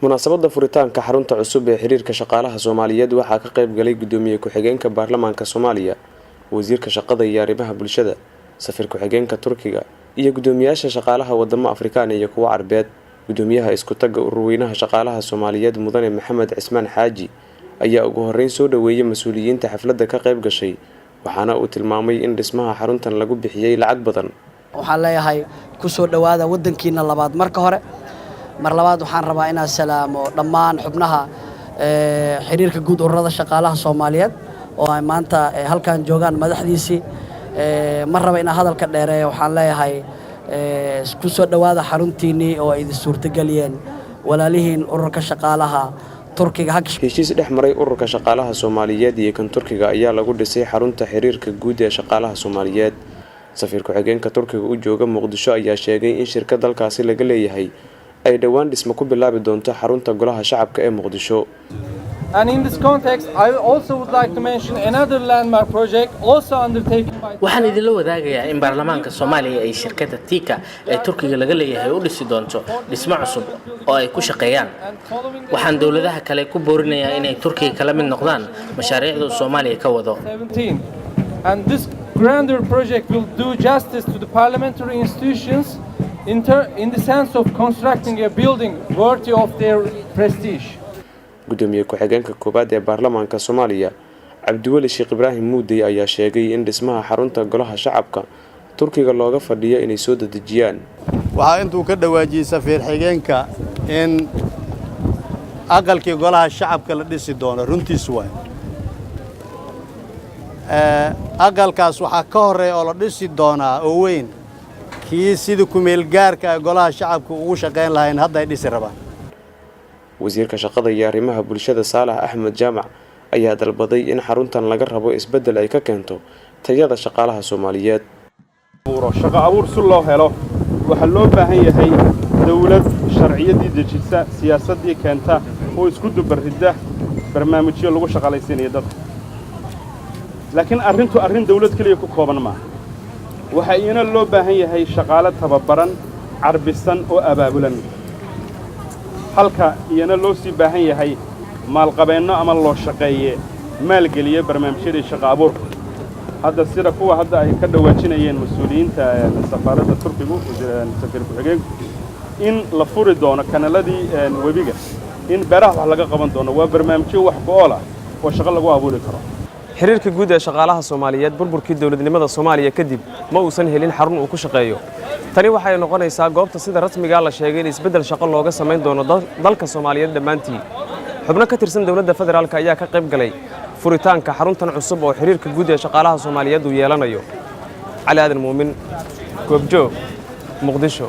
munaasabada furitaanka xarunta cusub ee xiriirka shaqaalaha Soomaaliyeed waxaa ka qayb galay gudoomiye ku-xigeenka baarlamaanka Soomaaliya, wasiirka shaqada iyo arrimaha bulshada, safir ku-xigeenka Turkiga iyo gudoomiyaasha shaqaalaha wadamo Afrikaan iyo kuwa Carbeed. Gudoomiyaha isku tagga ururweynaha shaqaalaha Soomaaliyeed Mudane Maxamed Cismaan Xaaji ayaa ugu horeyn soo dhaweeyay mas'uuliyiinta xafladda ka qayb gashay, waxaana uu tilmaamay in dhismaha xaruntan lagu bixiyay lacag badan. waxaan leeyahay ku soo dhawaada wadankiina labaad marka hore mar labaad waxaan rabaa inaan salaamo dhammaan xubnaha xiriirka guud ururada shaqaalaha Soomaaliyeed oo ay maanta halkan joogaan madaxdiisii mar raba inaan hadalka dheereeyo waxaan leeyahay ku soo dhawaada xaruntiinii oo ay suurtageliyeen walaalihiin ururka shaqaalaha Turkiga. heshiis dhex maray ururka shaqaalaha Soomaaliyeed iyo kan Turkiga ayaa lagu dhisay xarunta xiriirka guud ee shaqaalaha Soomaaliyeed. safir ku-xigeenka Turkiga u jooga Muqdisho ayaa sheegay in shirkad dalkaasi laga leeyahay ay dhawaan dhismo ku bilaabi doonto xarunta golaha shacabka ee Muqdisho. And in this context, I also would like to mention another landmark project also undertaken by... waxaan idinla wadaagayaa in baarlamaanka Soomaaliya ay shirkadda Tika ee Turkiga laga leeyahay u dhisi doonto dhismo cusub oo ay ku shaqeeyaan. waxaan dawladaha kale ku boorinayaa inay Turkiga kala mid noqdaan mashaariicda Soomaaliya ka wado. And this grander project will do justice to the parliamentary institutions in the sense of constructing a building worthy of their prestige. gudoomiye ku-xigeenka koobaad ee baarlamaanka Soomaaliya Cabdiweli Sheekh Ibraahim Muudey ayaa sheegay in dhismaha xarunta golaha shacabka Turkiga looga fadhiyo inay soo dadejiyaan. waxaa intuu ka dhawaajiyay safir xigeenka in aqalkii golaha shacabka la dhisi doono runtiis waay aqalkaas waxaa ka horeeya oo la dhisi doonaa oo weyn kii sida ku meel gaarka golaha shacabka ugu shaqeyn lahayn hadda ay dhisi rabaan. wasiirka shaqada iyo arrimaha bulshada Saalax Axmed Jaamac ayaa dalbaday in xaruntan laga rabo isbedel ay ka keento tayada shaqaalaha Soomaaliyeed. shaqo abuur si loo helo waxa loo baahan yahay dawlad sharciyadii dejisa siyaasadii keenta oo isku dubarida barnaamijyo lagu shaqaalaysiinayo dadka. laakiin arrin dawlad kaliya ku kooban ma waxa iyana loo baahan yahay shaqaale tababaran carbisan oo abaabulan halka iyana loo sii baahan yahay maalqabeenno ama loo shaqeeye maalgeliye barnaamijyada shaqo abuurka hadda sida kuwa hadda ay ka dhawaajinayeen mas'uuliyiinta safaaradda Turkiga safir ku-xigeenku in la furi doono kanaladii webiga in beeraha wax laga qaban doono waa barnaamijyo wax ku ool ah oo shaqo lagu abuuri karo. xiriirka guud ee shaqaalaha Soomaaliyeed burburkii dawladnimada Soomaaliya kadib ma uusan helin xarun uu ku shaqeeyo. tani waxay noqonaysaa goobta sida rasmiga ah la sheegay in isbedel shaqo looga sameyn doono dalka Soomaaliyeed dhamaantii. xubno ka tirsan dawladda federaalka ayaa ka qayb galay furitaanka xaruntan cusub oo xiriirka guud ee shaqaalaha Soomaaliyeed uu yeelanayo. Cali Aadan Muumin, Goobjoog, Muqdisho.